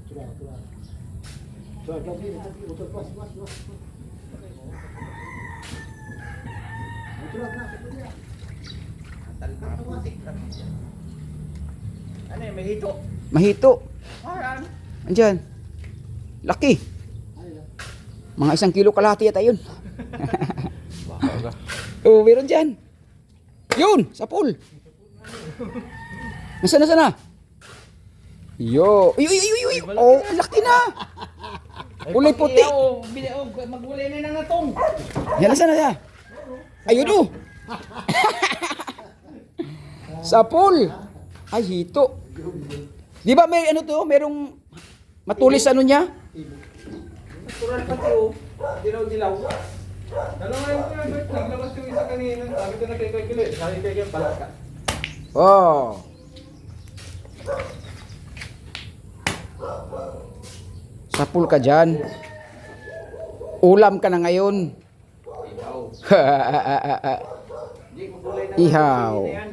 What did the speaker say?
Ano yan, may hito? Mahito. Ayan. Andyan. Laki. Mga 1 kilo kalahati yata yun. Oh, meron dyan. Yun, sa pool. Nasaan na? Yo. Uy, uy, uy, uy. Oh, laki na. Kulay puti. Magulay na ng natong. Yan, nasaan na siya? Ayun o. Sa pool. Ay, hito. Di ba may ano to? Merong matulis ano niya? Natural pa to. Dilaw-dilaw. Dalawa yung kuya, naglabas yung isa kanina. Sabi ko na kay Kuya, sabi kay Palaka. Oh. Sa pool ka dyan. Ulam ka na ngayon. Ihaw. Hindi, magulay na. Ihaw. Yan.